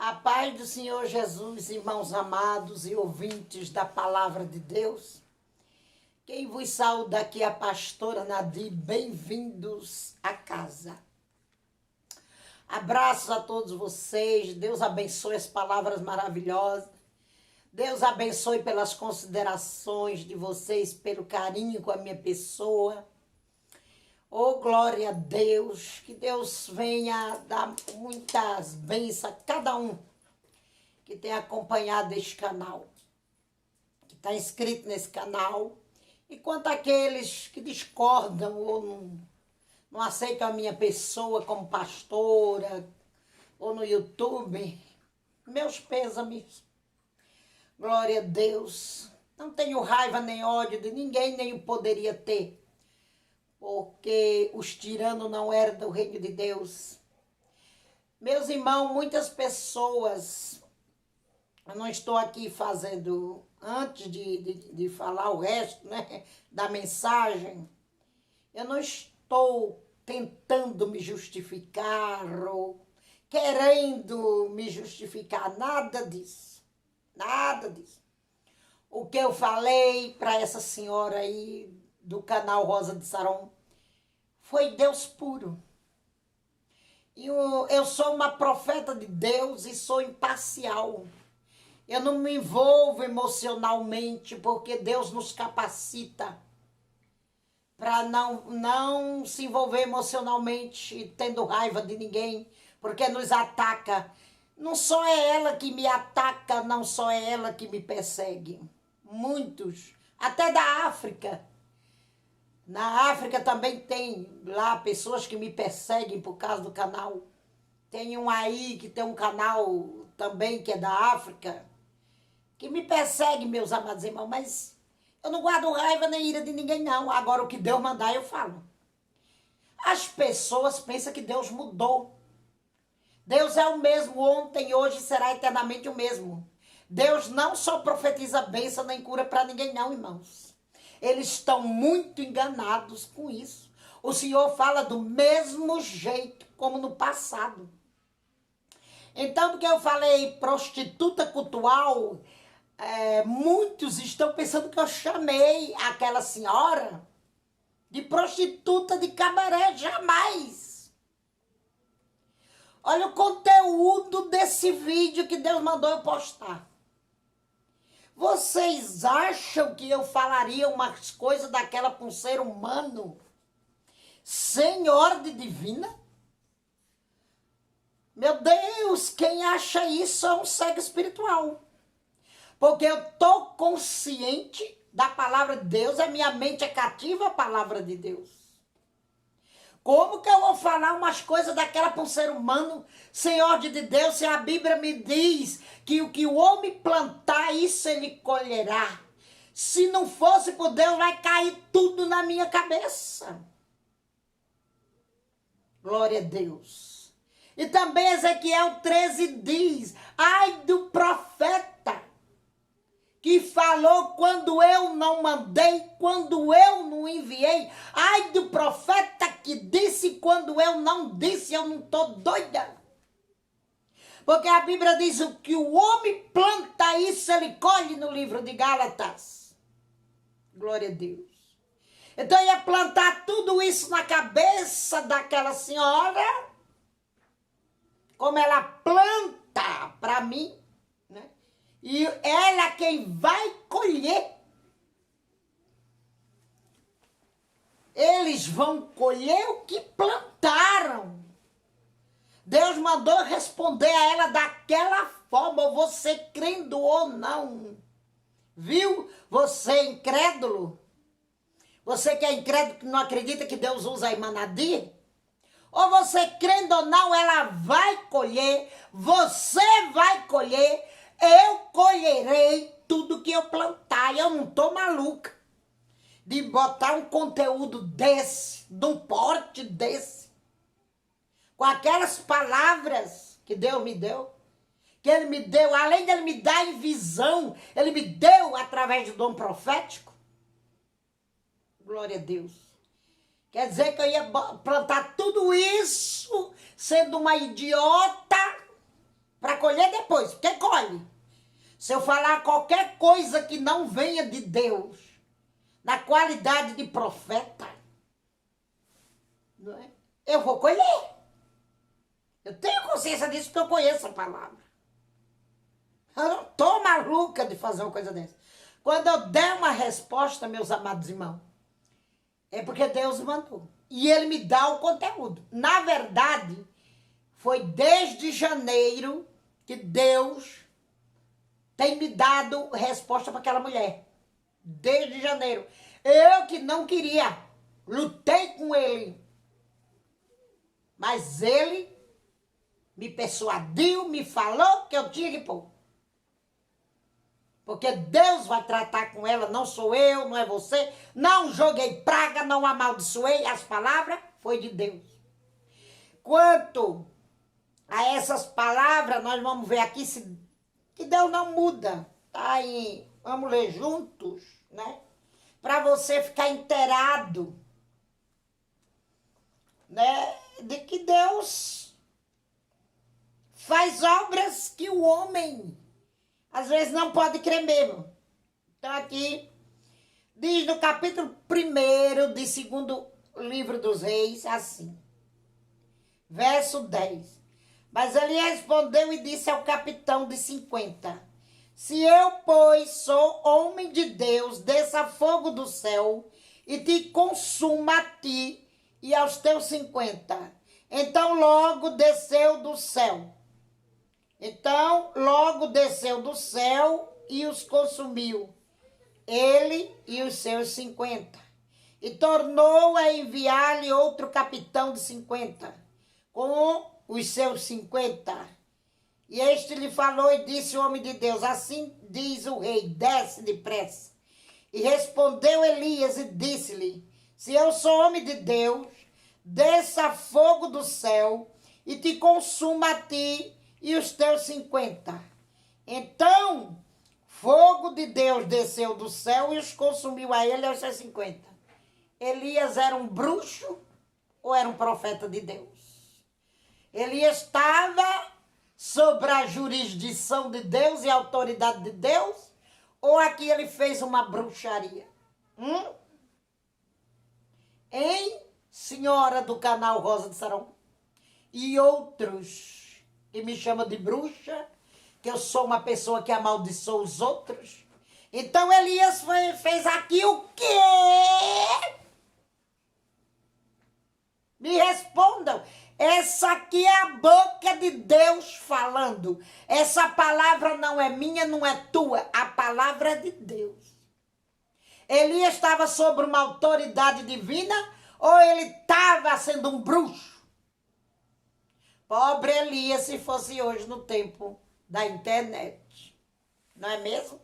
A paz do Senhor Jesus, irmãos amados e ouvintes da palavra de Deus. Quem vos saúda aqui é a pastora Nadir, bem-vindos à casa. Abraços a todos vocês, Deus abençoe as palavras maravilhosas. Deus abençoe pelas considerações de vocês, pelo carinho com a minha pessoa. Oh, glória a Deus, que Deus venha dar muitas bênçãos a cada um que tem acompanhado este canal, que está inscrito nesse canal, e quanto àqueles que discordam ou não aceitam a minha pessoa como pastora, ou no YouTube, meus pêsames. Glória a Deus, não tenho raiva nem ódio de ninguém, nem o poderia ter, porque os tiranos não herdam o reino de Deus. Meus irmãos, muitas pessoas, eu não estou aqui fazendo, antes de falar o resto, né, da mensagem, eu não estou tentando me justificar ou querendo me justificar, nada disso, nada disso. O que eu falei para essa senhora aí, do canal Rosa de Saron, foi Deus puro. E eu sou uma profeta de Deus e sou imparcial. Eu não me envolvo emocionalmente, porque Deus nos capacita para não se envolver emocionalmente, tendo raiva de ninguém, porque nos ataca. Não só é ela que me ataca, não só é ela que me persegue. Muitos, até da África. Na África também tem lá pessoas que me perseguem por causa do canal. Tem um aí que tem um canal também que é da África, que me persegue, meus amados irmãos, mas eu não guardo raiva nem ira de ninguém, não. Agora, o que Deus mandar, eu falo. As pessoas pensam que Deus mudou. Deus é o mesmo ontem, hoje e será eternamente o mesmo. Deus não só profetiza bênção nem cura para ninguém, não, irmãos. Eles estão muito enganados com isso. O Senhor fala do mesmo jeito como no passado. Então, porque eu falei prostituta cultural, muitos estão pensando que eu chamei aquela senhora de prostituta de cabaré. Jamais. Olha o conteúdo desse vídeo que Deus mandou eu postar. Vocês acham que eu falaria umas coisas daquela para um ser humano sem ordem divina? Meu Deus, quem acha isso é um cego espiritual. Porque eu estou consciente da palavra de Deus, a minha mente é cativa à palavra de Deus. Como que eu vou falar umas coisas daquela para um ser humano sem ordem de Deus, se a Bíblia me diz que o que o homem plantar, isso ele colherá? Se não fosse por Deus, vai cair tudo na minha cabeça. Glória a Deus. E também Ezequiel 13 diz, ai do profeta que falou quando eu não mandei, quando eu não enviei. Ai do profeta que disse quando eu não disse, eu não estou doida. Porque a Bíblia diz o que o homem planta, isso ele colhe, no livro de Gálatas. Glória a Deus. Então eu ia plantar tudo isso na cabeça daquela senhora, como ela planta para mim, né? E ela é quem vai colher. Eles vão colher o que plantaram. Deus mandou responder a ela daquela forma, você crendo ou não. Viu? Você é incrédulo? Você que é incrédulo, que não acredita que Deus usa a irmã Nadir? Ou você crendo ou não, ela vai colher, você vai colher, eu colherei tudo que eu plantar. Eu não estou maluca de botar um conteúdo desse, de um porte desse, com aquelas palavras que Deus me deu, que Ele me deu, além de Ele me dar em visão, Ele me deu através do dom profético. Glória a Deus. Quer dizer que eu ia plantar tudo isso sendo uma idiota para colher depois, porque colhe. Se eu falar qualquer coisa que não venha de Deus, na qualidade de profeta, não é? Eu vou colher. Eu tenho consciência disso porque eu conheço a palavra. Eu não estou maluca de fazer uma coisa dessa. Quando eu der uma resposta, meus amados irmãos, é porque Deus mandou. E Ele me dá o conteúdo. Na verdade, foi desde janeiro que Deus tem me dado resposta para aquela mulher. Desde janeiro. Eu que não queria. Lutei com Ele. Mas Ele me persuadiu, me falou que eu tinha que pôr. Porque Deus vai tratar com ela, não sou eu, não é você. Não joguei praga, não amaldiçoei. As palavras foi de Deus. Quanto a essas palavras, nós vamos ver aqui que Deus não muda. Tá aí, vamos ler juntos, né? Para você ficar inteirado, né? De que Deus faz obras que o homem às vezes não pode crer mesmo. Então aqui diz no capítulo 1 de 2º livro dos Reis, assim, verso 10. Mas ele respondeu e disse ao capitão de 50, se eu, pois, sou homem de Deus, desça fogo do céu e te consuma a ti e aos teus 50. Então logo desceu do céu. Então, logo desceu do céu e os consumiu, ele e os seus 50. E tornou a enviar-lhe outro capitão de 50, com os seus 50. E este lhe falou e disse o homem de Deus, assim diz o rei, desce depressa. E respondeu Elias e disse-lhe, se eu sou homem de Deus, desça fogo do céu e te consuma a ti e os teus 50. Então, fogo de Deus desceu do céu e os consumiu a ele e aos seus 50. Elias era um bruxo ou era um profeta de Deus? Elias estava sobre a jurisdição de Deus e a autoridade de Deus? Ou aqui ele fez uma bruxaria? Hein, senhora do canal Rosa de Saron? E outros que me chamam de bruxa, que eu sou uma pessoa que amaldiçoa os outros. Então Elias fez aqui o quê? Me respondam. Essa aqui é a boca de Deus falando. Essa palavra não é minha, não é tua. A palavra é de Deus. Elias estava sobre uma autoridade divina ou ele estava sendo um bruxo? Pobre Elias, se fosse hoje no tempo da internet. Não é mesmo?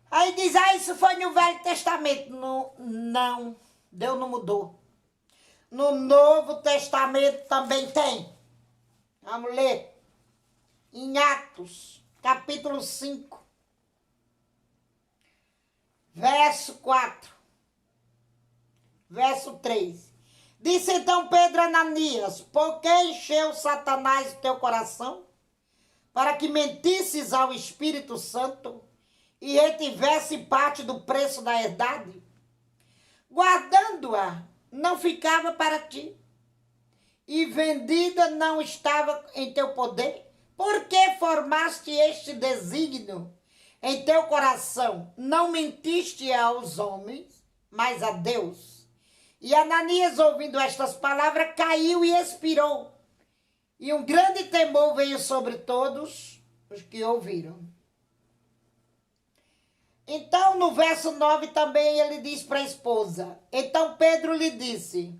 Aí diz, isso foi no Velho Testamento. Não, Deus não mudou. No Novo Testamento também tem. Vamos ler. Em Atos, capítulo 5, verso 4, verso 3. Disse então Pedro a Ananias, por que encheu Satanás o teu coração? Para que mentisses ao Espírito Santo e retivesse parte do preço da herdade? Guardando-a, não ficava para ti, e vendida não estava em teu poder? Por que formaste este desígnio em teu coração? Não mentiste aos homens, mas a Deus. E Ananias, ouvindo estas palavras, caiu e expirou. E um grande temor veio sobre todos os que ouviram. Então, no verso 9 também ele diz para a esposa. Então Pedro lhe disse,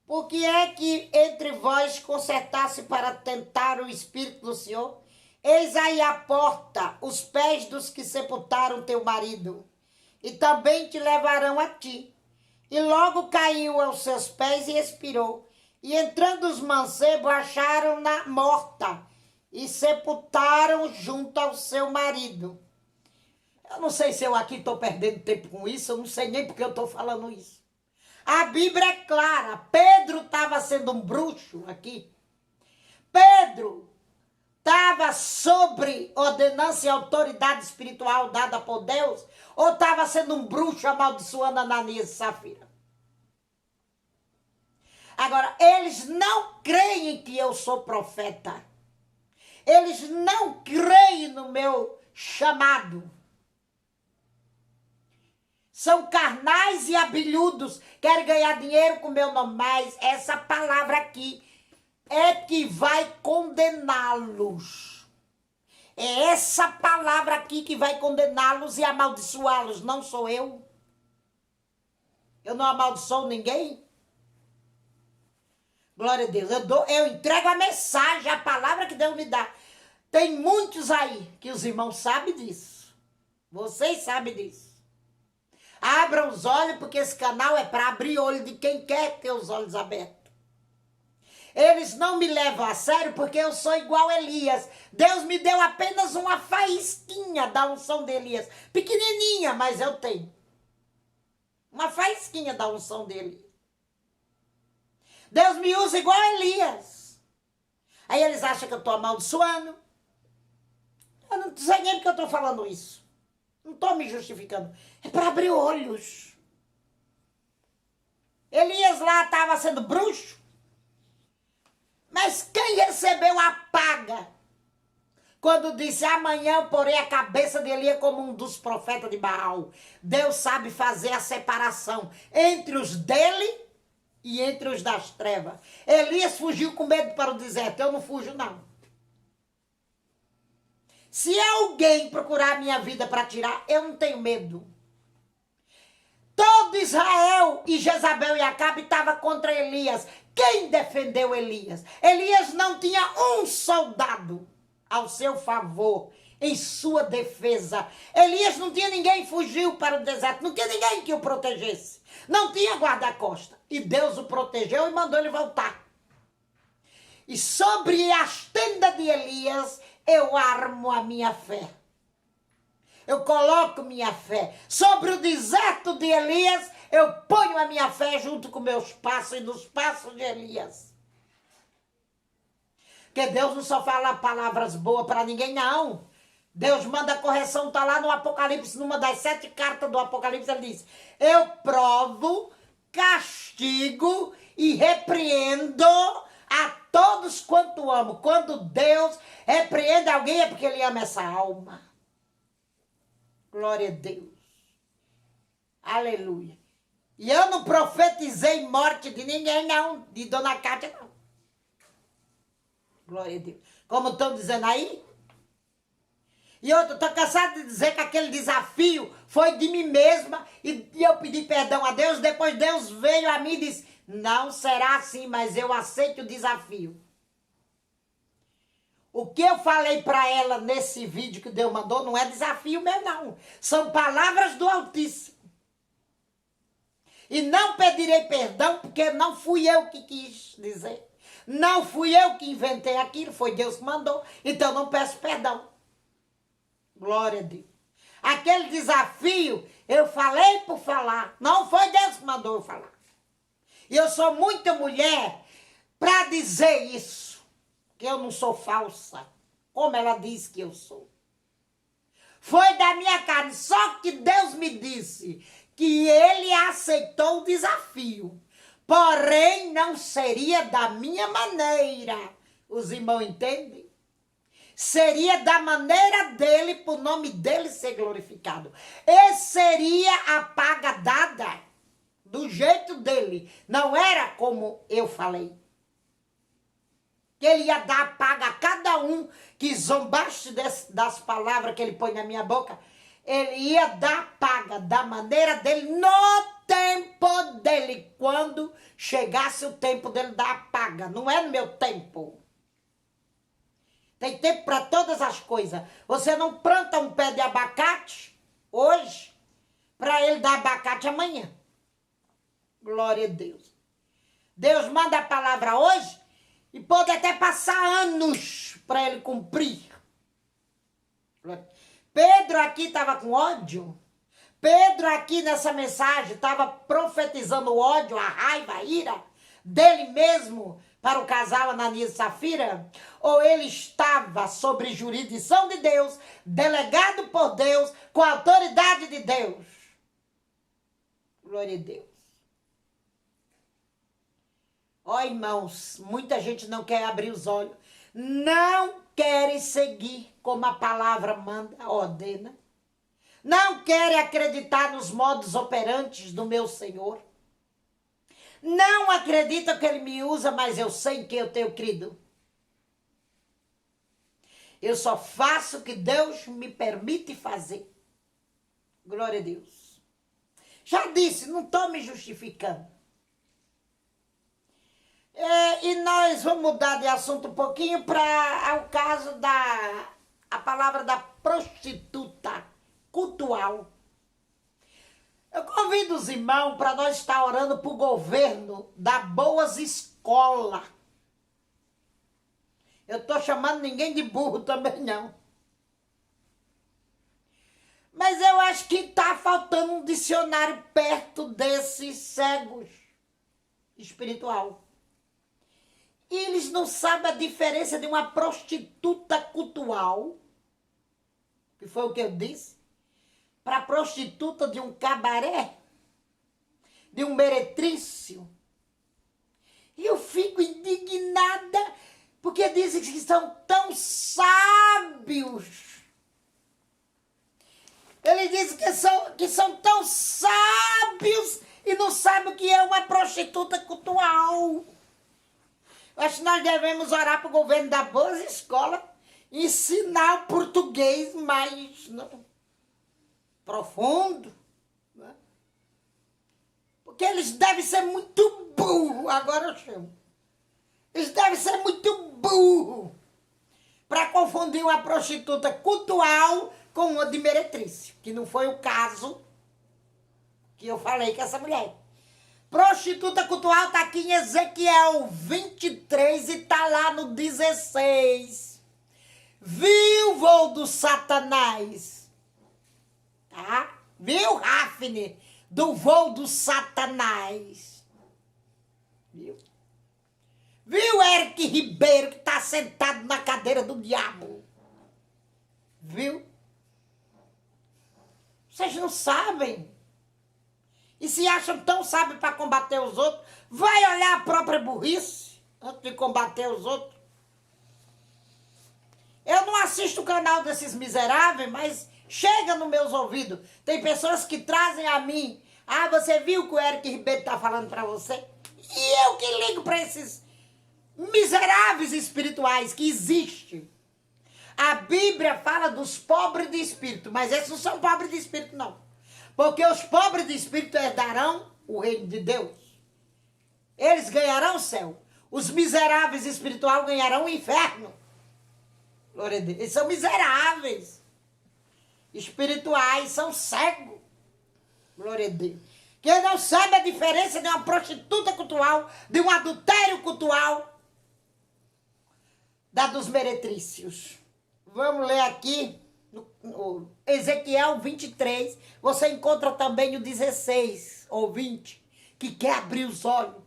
por que é que entre vós concertasse para tentar o Espírito do Senhor? Eis aí a porta, os pés dos que sepultaram teu marido, e também te levarão a ti. E logo caiu aos seus pés e expirou. E entrando os mancebos, acharam-na morta e sepultaram junto ao seu marido. Eu não sei se eu aqui estou perdendo tempo com isso, eu não sei nem porque eu estou falando isso. A Bíblia é clara, Pedro estava sendo um bruxo aqui. Pedro estava sobre ordenança e autoridade espiritual dada por Deus, ou estava sendo um bruxo amaldiçoando Ananias e Safira? Agora, eles não creem que eu sou profeta. Eles não creem no meu chamado. São carnais e abelhudos, querem ganhar dinheiro com meu nome, mas essa palavra aqui é que vai condená-los. É essa palavra aqui que vai condená-los e amaldiçoá-los, não sou eu. Eu não amaldiçoo ninguém. Glória a Deus. Eu entrego a mensagem, a palavra que Deus me dá. Tem muitos aí que os irmãos sabem disso. Vocês sabem disso. Abram os olhos, porque esse canal é para abrir olho de quem quer ter os olhos abertos. Eles não me levam a sério porque eu sou igual a Elias. Deus me deu apenas uma faísquinha da unção de Elias. Pequenininha, mas eu tenho. Uma faísquinha da unção dele. Deus me usa igual a Elias. Aí eles acham que eu estou amaldiçoando. Eu não sei nem porque eu estou falando isso. Não estou me justificando. É para abrir olhos. Elias lá estava sendo bruxo. Mas quem recebeu a paga? Quando disse, amanhã eu porei a cabeça de Elias como um dos profetas de Baal. Deus sabe fazer a separação entre os dele e entre os das trevas. Elias fugiu com medo para o deserto. Eu não fujo, não. Se alguém procurar a minha vida para tirar, eu não tenho medo. Todo Israel e Jezabel e Acabe estavam contra Elias. Quem defendeu Elias? Elias não tinha um soldado ao seu favor, em sua defesa. Elias não tinha ninguém, fugiu para o deserto. Não tinha ninguém que o protegesse. Não tinha guarda-costa. E Deus o protegeu e mandou ele voltar. E sobre as tendas de Elias, eu armo a minha fé. Eu coloco minha fé. Sobre o deserto de Elias, eu ponho a minha fé junto com meus passos e nos passos de Elias. Porque Deus não só fala palavras boas para ninguém, não. Deus manda correção, está lá no Apocalipse, numa das 7 cartas do Apocalipse, ele diz, eu provo, castigo e repreendo a todos quanto amo. Quando Deus repreende alguém é porque ele ama essa alma. Glória a Deus. Aleluia. E eu não profetizei morte de ninguém, não. De Dona Cátia, não. Glória a Deus. Como estão dizendo aí? E eu estou cansada de dizer que aquele desafio foi de mim mesma. E eu pedi perdão a Deus. Depois Deus veio a mim e disse, não será assim, mas eu aceito o desafio. O que eu falei para ela nesse vídeo que Deus mandou não é desafio meu, não. São palavras do Altíssimo. E não pedirei perdão porque não fui eu que quis dizer. Não fui eu que inventei aquilo, foi Deus que mandou. Então não peço perdão. Glória a Deus. Aquele desafio eu falei por falar. Não foi Deus que mandou eu falar. E eu sou muita mulher para dizer isso. Que eu não sou falsa, como ela diz que eu sou. Foi da minha carne, só que Deus me disse que ele aceitou o desafio, porém não seria da minha maneira. Os irmãos entendem? Seria da maneira dele, para o nome dele ser glorificado. Esse seria a paga dada do jeito dele, não era como eu falei. Que ele ia dar a paga a cada um que zombaste das palavras que ele põe na minha boca. Ele ia dar a paga da maneira dele, no tempo dele. Quando chegasse o tempo dele dar a paga. Não é no meu tempo. Tem tempo para todas as coisas. Você não planta um pé de abacate hoje para ele dar abacate amanhã. Glória a Deus. Deus manda a palavra hoje. E pode até passar anos para ele cumprir. Pedro aqui estava com ódio. Pedro aqui nessa mensagem estava profetizando o ódio, a raiva, a ira dele mesmo para o casal Ananias e Safira? Ou ele estava sob jurisdição de Deus, delegado por Deus, com a autoridade de Deus? Glória a Deus. Ó, irmãos, muita gente não quer abrir os olhos, não querem seguir como a palavra manda, ordena, não querem acreditar nos modos operantes do meu Senhor, não acreditam que Ele me usa, mas eu sei em quem eu tenho crido. Eu só faço o que Deus me permite fazer. Glória a Deus. Já disse, não estou me justificando. E nós vamos mudar de assunto um pouquinho para o caso a palavra da prostituta cultual. Eu convido os irmãos para nós estar orando para o governo dar boas escolas. Eu estou chamando ninguém de burro também, não. Mas eu acho que está faltando um dicionário perto desses cegos espiritual. E eles não sabem a diferença de uma prostituta cultual, que foi o que eu disse, para prostituta de um cabaré, de um meretrício. E eu fico indignada, porque dizem que são tão sábios. Eles dizem que são tão sábios e não sabem o que é uma prostituta cultural. Acho que nós devemos orar para o governo dar boas escolas, ensinar o português mais profundo. Né? Porque eles devem ser muito burros, agora eu chamo. Eles devem ser muito burros para confundir uma prostituta cultural com uma de meretrício, que não foi o caso que eu falei com essa mulher. Prostituta cultural está aqui em Ezequiel 23 e está lá no 16. Viu o voo do Satanás? Tá? Viu, Rafne? Do voo do Satanás? Viu? Viu Eric Ribeiro que está sentado na cadeira do diabo? Viu? Vocês não sabem. E se acham tão sábios para combater os outros, vai olhar a própria burrice antes de combater os outros. Eu não assisto o canal desses miseráveis, mas chega nos meus ouvidos. Tem pessoas que trazem a mim. Ah, você viu o que o Eric Ribeiro está falando para você? E eu que ligo para esses miseráveis espirituais que existem. A Bíblia fala dos pobres de espírito, mas esses não são pobres de espírito, não. Porque os pobres de espírito herdarão o reino de Deus. Eles ganharão o céu. Os miseráveis espirituais ganharão o inferno. Glória a Deus. Eles são miseráveis. Espirituais, são cegos. Glória a Deus. Quem não sabe a diferença de uma prostituta cultural, de um adultério cultural, da dos meretrícios. Vamos ler aqui no Ezequiel 23. Você encontra também o 16 ou 20, que quer abrir os olhos.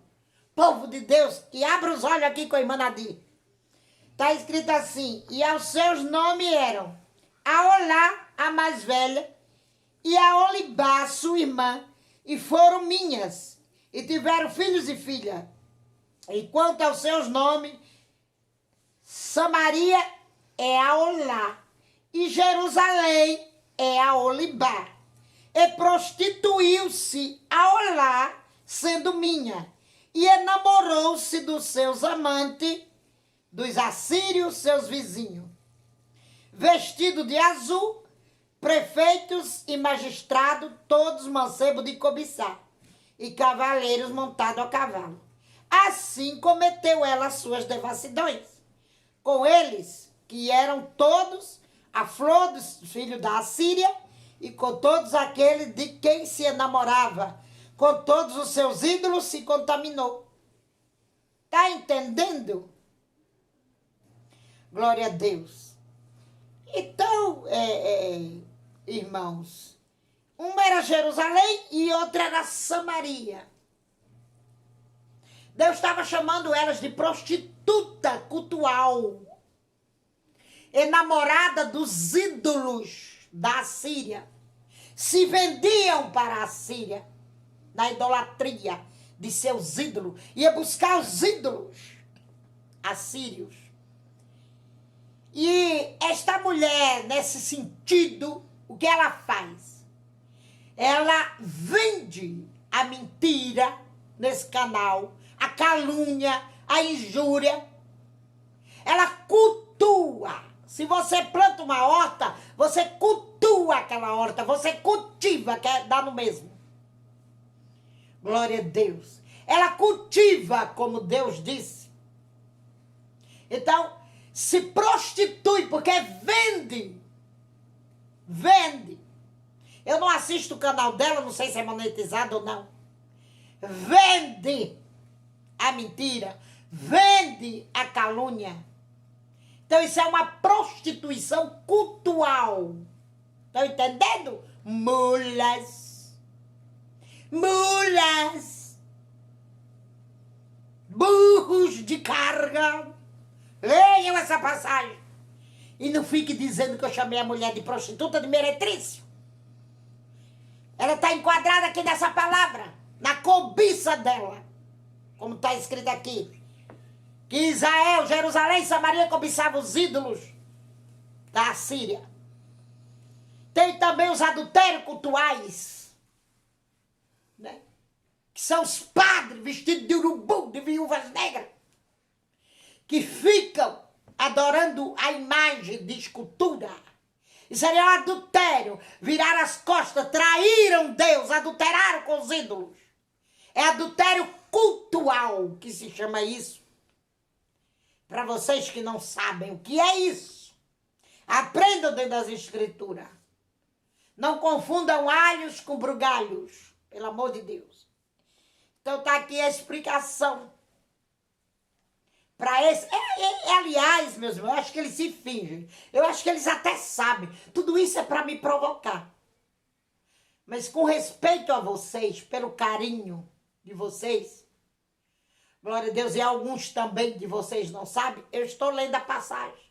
Povo de Deus, que abra os olhos aqui com a irmã Nadir. Está escrito assim: e aos seus nomes eram a Olá, a mais velha, e a Olibá, sua irmã, e foram minhas, e tiveram filhos e filhas. E quanto aos seus nomes, Samaria é a Olá, e Jerusalém é a Olibá. E prostituiu-se a Olá, sendo minha, e enamorou-se dos seus amantes, dos assírios, seus vizinhos. Vestido de azul, prefeitos e magistrados, todos mancebos de cobiçar, e cavaleiros montados a cavalo. Assim cometeu ela as suas devassidões. Com eles, que eram todos a flor dos filhos da Assíria, e com todos aqueles de quem se enamorava, com todos os seus ídolos se contaminou. Está entendendo? Glória a Deus. Então, irmãos, uma era Jerusalém e outra era Samaria. Deus estava chamando elas de prostituta cultual, enamorada dos ídolos da Assíria. Se vendiam para a Assíria, na idolatria de seus ídolos. Ia buscar os ídolos assírios. E esta mulher, nesse sentido, o que ela faz? Ela vende a mentira nesse canal, a calúnia, a injúria. Ela cultua. Se você planta uma horta, você cultua aquela horta, você cultiva, que dá no mesmo. Glória a Deus. Ela cultiva, como Deus disse. Então, se prostitui, porque vende. Vende. Eu não assisto o canal dela, não sei se é monetizado ou não. Vende a mentira. Vende a calúnia. Então, isso é uma prostituição cultural. Estão entendendo? Mulas. Mulas. Burros de carga. Leiam essa passagem. E não fique dizendo que eu chamei a mulher de prostituta, de meretrício. Ela está enquadrada aqui nessa palavra, na cobiça dela. Como está escrito aqui. Que Israel, Jerusalém e Samaria cobiçavam os ídolos da Assíria. Tem também os adultérios cultuais, né? Que são os padres vestidos de urubu, de viúvas negras, que ficam adorando a imagem de escultura. Isso é um adultério. Viraram as costas, traíram Deus, adulteraram com os ídolos. É adultério cultual que se chama isso. Para vocês que não sabem o que é isso, aprendam dentro das escrituras. Não confundam alhos com brugalhos, pelo amor de Deus. Então está aqui a explicação. Para esse... aliás, meus irmãos, eu acho que eles se fingem. Eu acho que eles até sabem. Tudo isso é para me provocar. Mas com respeito a vocês, pelo carinho de vocês, glória a Deus, e alguns também de vocês não sabem, eu estou lendo a passagem.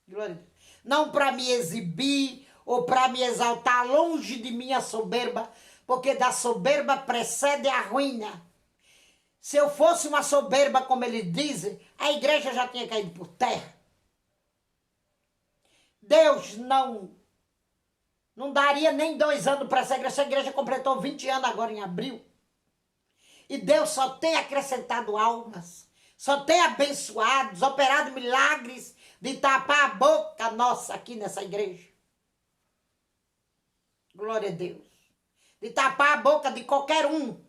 Glória a Deus. Não para me exibir ou para me exaltar, longe de mim a soberba, porque da soberba precede a ruína. Se eu fosse uma soberba, como eles dizem, a igreja já tinha caído por terra. Deus não daria nem 2 anos para essa igreja. Essa igreja completou 20 anos agora em abril. E Deus só tem acrescentado almas, só tem abençoado, operado milagres de tapar a boca nossa aqui nessa igreja. Glória a Deus. De tapar a boca de qualquer um.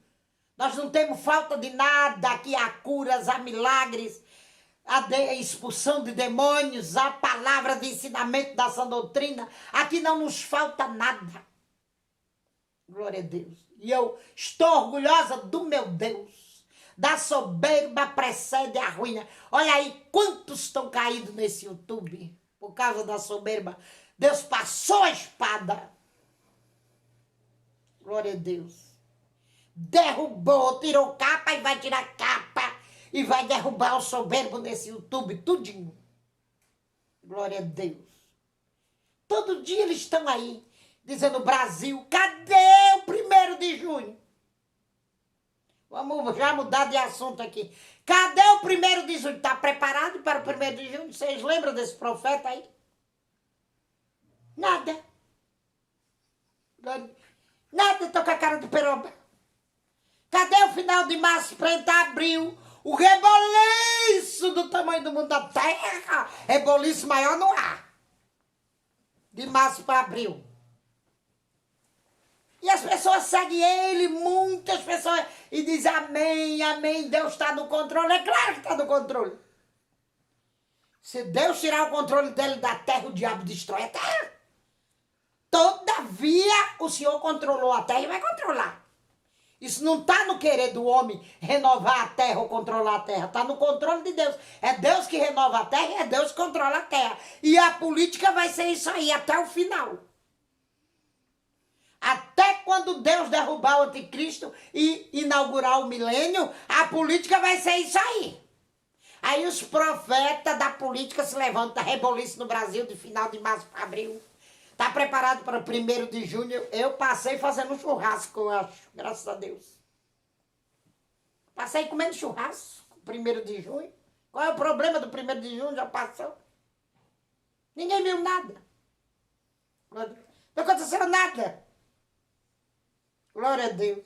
Nós não temos falta de nada. Aqui há curas, há milagres, há expulsão de demônios, há palavra de ensinamento da sã doutrina. Aqui não nos falta nada. Glória a Deus. E eu estou orgulhosa do meu Deus. Da soberba precede a ruína. Olha aí quantos estão caídos nesse YouTube por causa da soberba. Deus passou a espada. Glória a Deus. Derrubou, tirou capa e vai tirar capa. E vai derrubar o soberbo nesse YouTube, tudinho. Glória a Deus. Todo dia eles estão aí, dizendo, Brasil, cadê o 1º de junho? Vamos já mudar de assunto aqui. Cadê o 1º de junho? Está preparado para o 1º de junho? Vocês lembram desse profeta aí? Nada. Nada, estou com a cara do peroba. Cadê o final de março para entrar abril? O reboliço do tamanho do mundo da terra. Reboliço maior não há. De março para abril. E as pessoas seguem ele, muitas pessoas, e dizem amém, amém, Deus está no controle. É claro que está no controle. Se Deus tirar o controle dele da terra, o diabo destrói a terra. Todavia, o Senhor controlou a terra e vai controlar. Isso não está no querer do homem renovar a terra ou controlar a terra. Está no controle de Deus. É Deus que renova a terra e é Deus que controla a terra. E a política vai ser isso aí até o final. Até quando Deus derrubar o anticristo e inaugurar o milênio, a política vai ser isso aí. Aí os profetas da política se levantam, reboliço no Brasil de final de março para abril. Tá preparado para o 1º de junho? Eu passei fazendo churrasco, eu acho, graças a Deus. Passei comendo churrasco, 1º de junho. Qual é o problema do 1º de junho? Já passou. Ninguém viu nada. Não aconteceu nada. Glória a Deus.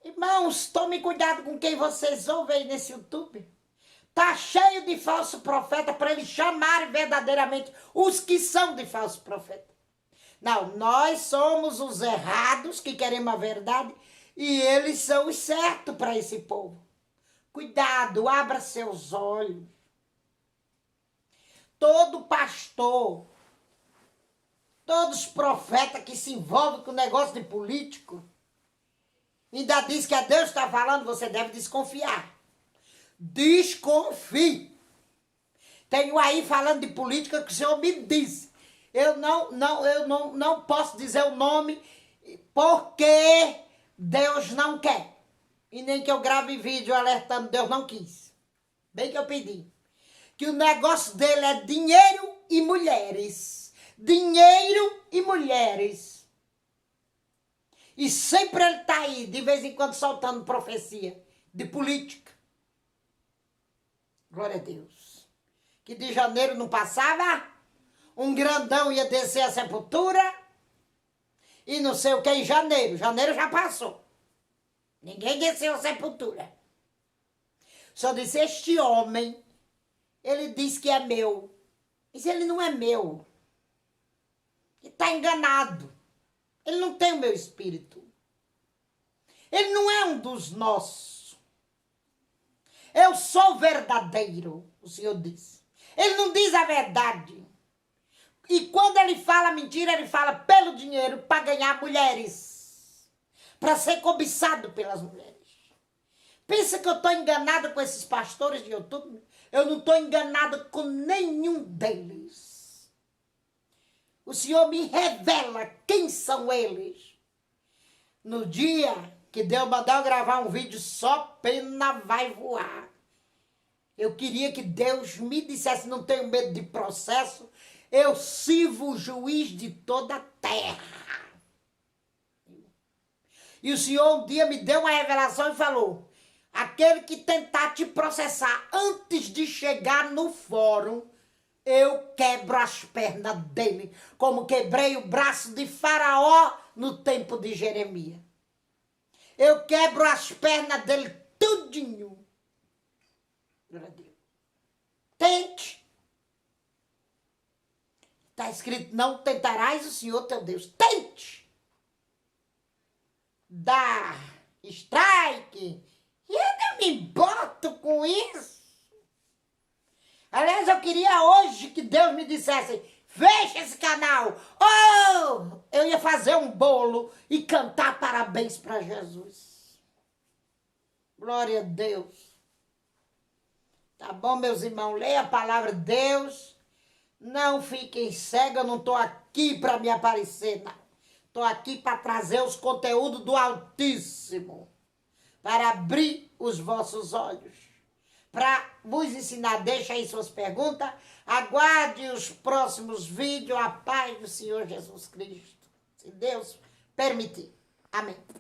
Irmãos, tome cuidado com quem vocês ouvem aí nesse YouTube. Tá cheio de falso profeta para eles chamarem verdadeiramente os que são de falso profeta. Não, nós somos os errados que queremos a verdade e eles são os certos para esse povo. Cuidado, abra seus olhos. Todo pastor, todos os profetas que se envolvem com o negócio de político, ainda diz que a Deus está falando, você deve desconfiar. Desconfie. Tenho aí falando de política que o Senhor me disse. Eu não posso dizer o nome porque Deus não quer. E nem que eu grave vídeo alertando, Deus não quis. Bem que eu pedi. Que o negócio dele é dinheiro e mulheres. Dinheiro e mulheres. E sempre ele está aí, de vez em quando, soltando profecia de política. Glória a Deus. Que de janeiro não passava, um grandão ia descer a sepultura e não sei o que em janeiro. Janeiro já passou. Ninguém desceu a sepultura. Só disse, este homem, ele diz que é meu. Mas ele não é meu. Ele está enganado. Ele não tem o meu espírito. Ele não é um dos nossos. Eu sou verdadeiro, o Senhor diz. Ele não diz a verdade. E quando ele fala mentira, ele fala pelo dinheiro para ganhar mulheres. Para ser cobiçado pelas mulheres. Pensa que eu estou enganada com esses pastores de YouTube? Eu não estou enganada com nenhum deles. O Senhor me revela quem são eles. No dia que Deus mandou eu gravar um vídeo, só pena vai voar. Eu queria que Deus me dissesse, não tenho medo de processo, eu sirvo o juiz de toda a terra. E o Senhor um dia me deu uma revelação e falou, aquele que tentar te processar antes de chegar no fórum, eu quebro as pernas dele, como quebrei o braço de Faraó no tempo de Jeremias. Eu quebro as pernas dele tudinho. Glória a Deus. Tente. Está escrito, não tentarás o Senhor teu Deus. Tente. Dá strike. E eu não me boto com isso. Aliás, eu queria hoje que Deus me dissesse, fecha esse canal. Oh, eu ia fazer um bolo e cantar parabéns para Jesus. Glória a Deus. Tá bom, meus irmãos? Leia a palavra de Deus. Não fiquem cegos, eu não estou aqui para me aparecer, não. Estou aqui para trazer os conteúdos do Altíssimo. Para abrir os vossos olhos. Para vos ensinar, deixa aí suas perguntas. Aguarde os próximos vídeos. A paz do Senhor Jesus Cristo. Se Deus permitir. Amém.